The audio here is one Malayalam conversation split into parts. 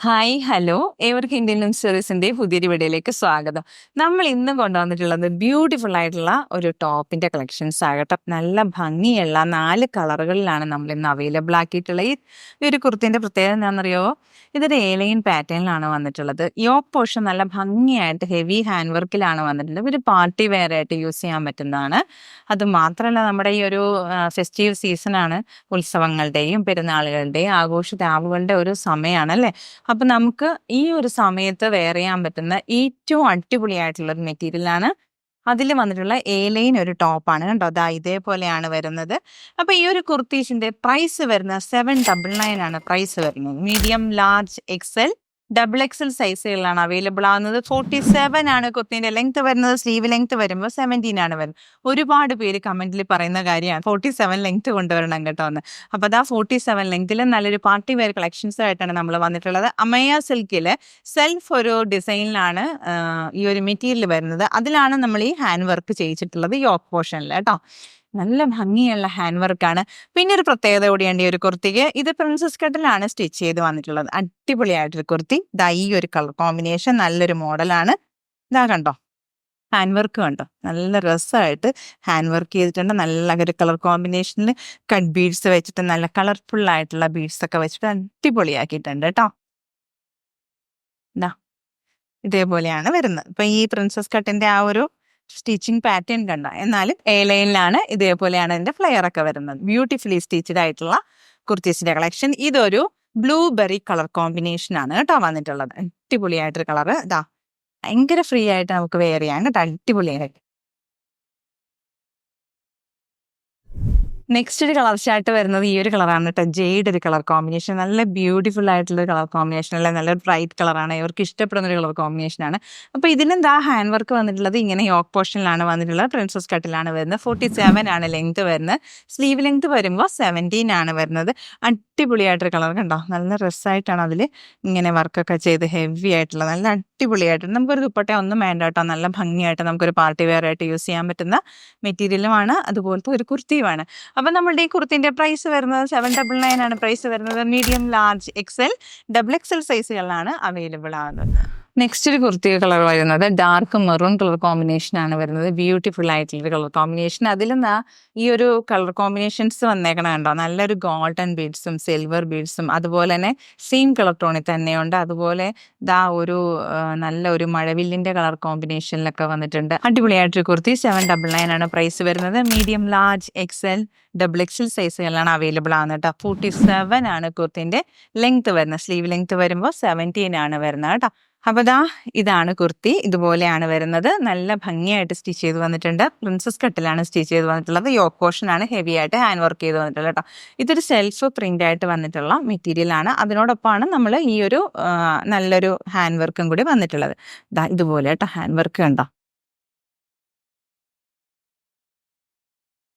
ഹായ് ഹലോ ഏവർക്കും ഇന്ത്യൻ ലൂം സ്റ്റോറീസിന്റെ പുതിയൊരു വീഡിയോയിലേക്ക് സ്വാഗതം. നമ്മൾ ഇന്ന് കൊണ്ടുവന്നിട്ടുള്ളത് ബ്യൂട്ടിഫുൾ ആയിട്ടുള്ള ഒരു ടോപ്പിന്റെ കളക്ഷൻസ് ആകട്ടെ. നല്ല ഭംഗിയുള്ള 4 കളറുകളിലാണ് നമ്മൾ ഇന്ന് അവൈലബിൾ ആക്കിയിട്ടുള്ളത്. ഈ ഒരു കുർത്തിന്റെ പ്രത്യേകത എന്താണെന്നറിയോ? ഇതൊരു ഏലൈൻ പാറ്റേണിലാണ് വന്നിട്ടുള്ളത്. യോക്ക് പോർഷൻ നല്ല ഭംഗിയായിട്ട് ഹെവി ഹാൻഡ് വർക്കിലാണ് വന്നിട്ടുള്ളത്. ഒരു പാർട്ടി വെയർ ആയിട്ട് യൂസ് ചെയ്യാൻ പറ്റുന്നതാണ്. അത് മാത്രമല്ല നമ്മുടെ ഈ ഒരു ഫെസ്റ്റീവ് സീസണാണ്. ഉത്സവങ്ങളുടെയും പെരുന്നാളുകളുടെയും ആഘോഷ രാവുകളുടെ ഒരു സമയമാണ് അല്ലേ? അപ്പൊ നമുക്ക് ഈ ഒരു സമയത്ത് വെയർ ചെയ്യാൻ പറ്റുന്ന ഏറ്റവും അടിപൊളിയായിട്ടുള്ള ഒരു മെറ്റീരിയലാണ്. അതിൽ വന്നിട്ടുള്ള ലൈൻ ഒരു ടോപ്പാണ് കേട്ടോ. അതാ ഇതേപോലെയാണ് വരുന്നത്. അപ്പൊ ഈ ഒരു കുർത്തീസിന്റെ പ്രൈസ് വരുന്നത് 799 ആണ് പ്രൈസ് വരുന്നത്. Medium, large, XL, double XL സൈസുകളിലാണ് അവൈലബിൾ ആവുന്നത്. 47 ആണ് കുർത്തിന്റെ ലെങ്ത് വരുന്നത്. സ്ലീവ് ലെങ്ത് വരുമ്പോൾ 17 ആണ് വരുന്നത്. ഒരുപാട് പേര് കമന്റിൽ പറയുന്ന കാര്യമാണ് 47 ലെങ്ത് കൊണ്ടുവരണം കേട്ടോ എന്ന്. അപ്പൊ അതാ 47 ലെങ്തിൽ നല്ലൊരു പാർട്ടി വെയർ കളക്ഷൻസ് ആയിട്ടാണ് നമ്മൾ വന്നിട്ടുള്ളത്. അമയ സിൽക്കില് സെൽഫ് ഒരു ഡിസൈനിലാണ് ഈ ഒരു മെറ്റീരിയൽ വരുന്നത്. അതിലാണ് നമ്മൾ ഈ ഹാൻഡ് വർക്ക് ചെയ്യിച്ചിട്ടുള്ളത് യോക്ക് പോർഷനിൽ കേട്ടോ. നല്ല ഭംഗിയുള്ള ഹാൻഡ് വർക്കാണ്. പിന്നെ ഒരു പ്രത്യേകത കൂടിയുണ്ട് ഈ ഒരു കുർത്തിക്ക്. ഇത് പ്രിൻസസ് കട്ടിലാണ് സ്റ്റിച്ച് ചെയ്ത് വന്നിട്ടുള്ളത്. അടിപൊളിയായിട്ടൊരു കുർത്തി. ദാ ഈ ഒരു കളർ കോമ്പിനേഷൻ നല്ലൊരു മോഡലാണ്. ഇതാ കണ്ടോ, ഹാൻഡ് വർക്ക് കണ്ടോ, നല്ല രസമായിട്ട് ഹാൻഡ് വർക്ക് ചെയ്തിട്ടുണ്ട്. നല്ല ഒരു കളർ കോമ്പിനേഷനിൽ കട്ട് ബീഡ്സ് വെച്ചിട്ട് നല്ല കളർഫുൾ ആയിട്ടുള്ള ബീഡ്സ് ഒക്കെ വെച്ചിട്ട് അടിപൊളിയാക്കിയിട്ടുണ്ട് കേട്ടോ. ഇതാ ഇതേപോലെയാണ് വരുന്നത്. ഇപ്പൊ ഈ പ്രിൻസസ് കട്ടിന്റെ ആ ഒരു സ്റ്റിച്ചിങ് പാറ്റേൺ കണ്ട, എന്നാലും ലൈനിലാണ് ഇതേപോലെയാണ് അതിന്റെ ഫ്ലെയർ ഒക്കെ വരുന്നത്. ബ്യൂട്ടിഫുള്ളി സ്റ്റിച്ചഡ് ആയിട്ടുള്ള കുർത്തീസിന്റെ കളക്ഷൻ. ഇതൊരു ബ്ലൂബെറി കളർ കോമ്പിനേഷൻ ആണ് കേട്ടോ വന്നിട്ടുള്ളത്. അടിപൊളിയായിട്ടൊരു കളറ്. ഇതാ ഭയങ്കര ഫ്രീ ആയിട്ട് നമുക്ക് വെയർ ചെയ്യാൻ കേട്ടോ, അടിപൊളിയായിട്ട്. നെക്സ്റ്റ് ഒരു കളർ ചാർട്ട് വരുന്നത് ഈ ഒരു കളറാണ് കേട്ടോ. ജെയ്ഡ് ഒരു കളർ കോമ്പിനേഷൻ. നല്ല ബ്യൂട്ടിഫുൾ ആയിട്ടുള്ള കളർ കോമ്പിനേഷൻ അല്ല, നല്ലൊരു ബ്രൈറ്റ് കളറാണ്. ഇവർക്ക് ഇഷ്ടപ്പെടുന്ന ഒരു കളർ കോമ്പിനേഷനാണ്. അപ്പോൾ ഇതിനെന്താ ഹാൻഡ് വർക്ക് വന്നിട്ടുള്ളത് ഇങ്ങനെ യോക്ക് പോർഷനിലാണ് വന്നിട്ടുള്ളത്. പ്രിൻസസ് കട്ടിലാണ് വരുന്നത്. 47 ആണ് ലെങ്ത് വരുന്നത്. സ്ലീവ് ലെങ്ത് വരുമ്പോൾ 17 ആണ് വരുന്നത്. അടിപൊളിയായിട്ടൊരു കളർ കണ്ടോ, നല്ല രസമായിട്ടാണ് അതിൽ ഇങ്ങനെ വർക്കൊക്കെ ചെയ്ത് ഹെവി ആയിട്ടുള്ള നല്ല അടിപൊളിയായിട്ട്. നമുക്കൊരു ദുപ്പട്ട ഒന്നും വേണ്ട കേട്ടോ, നല്ല ഭംഗിയായിട്ട് നമുക്കൊരു പാർട്ടി വെയർ ആയിട്ട് യൂസ് ചെയ്യാൻ പറ്റുന്ന മെറ്റീരിയലുമാണ്. അതുപോലത്തെ ഒരു കുർത്തിയുമാണ്. അപ്പം നമ്മളുടെ ഈ കുർത്തിന്റെ പ്രൈസ് വരുന്നത് 799 ആണ് പ്രൈസ് വരുന്നത്. Medium, large, XL, double XL സൈസുകളിലാണ് അവൈലബിൾ ആകുന്നത്. നെക്സ്റ്റ് ഒരു കുർത്തി കളർ വരുന്നത് ഡാർക്ക് മെറൂൺ കളർ കോമ്പിനേഷൻ ആണ് വരുന്നത്. ബ്യൂട്ടിഫുൾ ആയിട്ടുള്ള കളർ കോമ്പിനേഷൻ. അതിലും ഈ ഒരു കളർ കോമ്പിനേഷൻസ് വന്നേക്കണ കണ്ടോ, നല്ലൊരു ഗോൾഡൻ ബീഡ്സും സിൽവർ ബീഡ്സും അതുപോലെ തന്നെ സെയിം കളർ ടോണിൽ തന്നെയുണ്ട്. അതുപോലെ ഒരു നല്ല ഒരു മഴവില്ലിന്റെ കളർ കോമ്പിനേഷനിലൊക്കെ വന്നിട്ടുണ്ട്. അടിപൊളിയായിട്ടൊരു കുർത്തി. 799 ആണ് പ്രൈസ് വരുന്നത്. Medium, large, XL, double XL സൈസുകളിലാണ് അവൈലബിൾ ആകുന്നത് കേട്ടോ. 47 ആണ് കുർത്തിന്റെ ലെങ്ത് വരുന്നത്. സ്ലീവ് ലെങ്ത് വരുമ്പോൾ 17 ആണ് വരുന്നത് കേട്ടോ. അപ്പോൾ ഇതാണ് കുർത്തി. ഇതുപോലെയാണ് വരുന്നത്. നല്ല ഭംഗിയായിട്ട് സ്റ്റിച്ച് ചെയ്ത് വന്നിട്ടുണ്ട്. പ്രിൻസസ് കട്ടിലാണ് സ്റ്റിച്ച് ചെയ്ത് വന്നിട്ടുള്ളത്. യോക്ക് പോർഷനാണ് ഹെവി ആയിട്ട് ഹാൻഡ് വർക്ക് ചെയ്ത് വന്നിട്ടുള്ളത് കേട്ടോ. ഇതൊരു സെൽഫ് പ്രിന്റ് ആയിട്ട് വന്നിട്ടുള്ള മെറ്റീരിയൽ ആണ്. അതിനോടൊപ്പമാണ് നമ്മൾ ഈ ഒരു നല്ലൊരു ഹാൻഡ് വർക്കും കൂടി വന്നിട്ടുള്ളത്. ഇതുപോലെ കേട്ടോ ഹാൻഡ് വർക്ക് കണ്ടോ.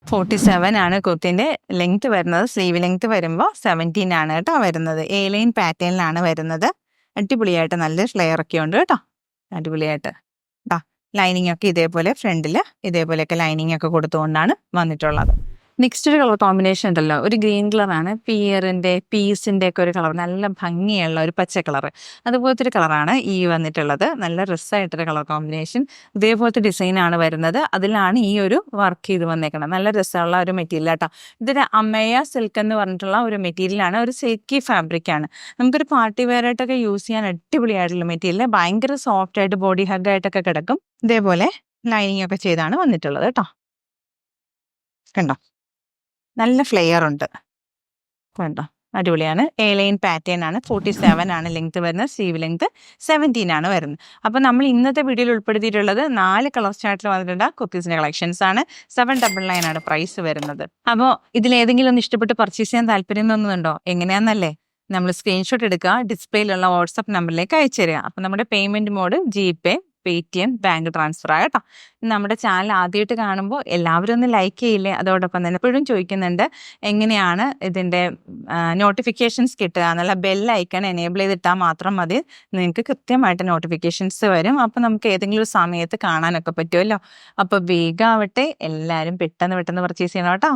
47 ആണ് കുർത്തിന്റെ ലെങ്ത് വരുന്നത്. സ്ലീവ് ലെങ്ത് വരുമ്പോൾ 17 ആണ് കേട്ടോ വരുന്നത്. ലൈൻ പാറ്റേണിലാണ് വരുന്നത്. അടിപൊളിയായിട്ട് നല്ല ഫ്ലെയർ ഒക്കെ ഉണ്ട് കേട്ടോ. അടിപൊളിയായിട്ട് ലൈനിങ് ഒക്കെ ഇതേപോലെ ഫ്രണ്ടിൽ ഇതേപോലെയൊക്കെ ലൈനിങ് ഒക്കെ കൊടുത്തുകൊണ്ടാണ് വന്നിട്ടുള്ളത്. നെക്സ്റ്റ് ഒരു കളർ കോമ്പിനേഷൻ ഉണ്ടല്ലോ, ഒരു ഗ്രീൻ കളറാണ്. പിയറിന്റെ പീസിന്റെ ഒക്കെ ഒരു കളർ, നല്ല ഭംഗിയുള്ള ഒരു പച്ച കളർ. അതുപോലത്തെ ഒരു കളറാണ് ഈ വന്നിട്ടുള്ളത്. നല്ല രസമായിട്ടൊരു കളർ കോമ്പിനേഷൻ. ഇതേപോലത്തെ ഡിസൈനാണ് വരുന്നത്. അതിലാണ് ഈ ഒരു വർക്ക് ചെയ്ത് വന്നേക്കണം. നല്ല രസമുള്ള ഒരു മെറ്റീരിയൽ കേട്ടോ. ഇതൊരു അമയ സിൽക്ക് എന്ന് പറഞ്ഞിട്ടുള്ള ഒരു മെറ്റീരിയലാണ്. ഒരു സിൽക്കി ഫാബ്രിക് ആണ്. നമുക്കൊരു പാർട്ടി വെയർ ആയിട്ടൊക്കെ യൂസ് ചെയ്യാൻ അടിപൊളിയായിട്ടുള്ള മെറ്റീരിയൽ. ഭയങ്കര സോഫ്റ്റ് ആയിട്ട് ബോഡി ഹഗ് ആയിട്ടൊക്കെ കിടക്കും. ഇതേപോലെ ലൈനിങ് ഒക്കെ ചെയ്താണ് വന്നിട്ടുള്ളത് കേട്ടോ. കണ്ടോ, നല്ല ഫ്ലെയർ ഉണ്ട് കണ്ടോ, അടിപൊളിയാണ്. ലൈൻ പാറ്റേൺ ആണ്. 47 ആണ് ലെങ്ത് വരുന്നത്. സ്ലീവ് ലെങ്ത് 17 ആണ് വരുന്നത്. അപ്പോൾ നമ്മൾ ഇന്നത്തെ വീഡിയോയിൽ ഉൾപ്പെടുത്തിയിട്ടുള്ളത് 4 കളർ ചാർട്ടിൽ വന്നിട്ടുള്ള കുർത്തീസിന്റെ കളക്ഷൻസ് ആണ്. 799 ആണ് പ്രൈസ് വരുന്നത്. അപ്പോൾ ഇതിലേതെങ്കിലും ഒന്ന് ഇഷ്ടപ്പെട്ട് പർച്ചേസ് ചെയ്യാൻ താല്പര്യം തോന്നുന്നുണ്ടോ? എങ്ങനെയാണെന്നല്ലേ, നമ്മൾ സ്ക്രീൻഷോട്ട് എടുക്കുക, ഡിസ്പ്ലേയിലുള്ള വാട്സപ്പ് നമ്പറിലേക്ക് അയച്ചു തരിക. അപ്പോൾ നമ്മുടെ payment mode GPay, Paytm, bank transfer ആകട്ടോ. നമ്മുടെ ചാനൽ ആദ്യമായിട്ട് കാണുമ്പോൾ എല്ലാവരും ഒന്ന് ലൈക്ക് ചെയ്യില്ലേ? അതോടൊപ്പം തന്നെ എപ്പോഴും ചോദിക്കുന്നുണ്ട് എങ്ങനെയാണ് ഇതിൻ്റെ നോട്ടിഫിക്കേഷൻസ് കിട്ടുക എന്നുള്ള. ബെൽ ഐക്കൺ എനേബിൾ ചെയ്തിട്ടാൽ മാത്രം മതി, നിങ്ങൾക്ക് കൃത്യമായിട്ട് നോട്ടിഫിക്കേഷൻസ് വരും. അപ്പോൾ നമുക്ക് ഏതെങ്കിലും സമയത്ത് കാണാനൊക്കെ പറ്റുമല്ലോ. അപ്പോൾ വേഗമാവട്ടെ, എല്ലാവരും പെട്ടെന്ന് പർച്ചേസ് ചെയ്യണം കേട്ടോ.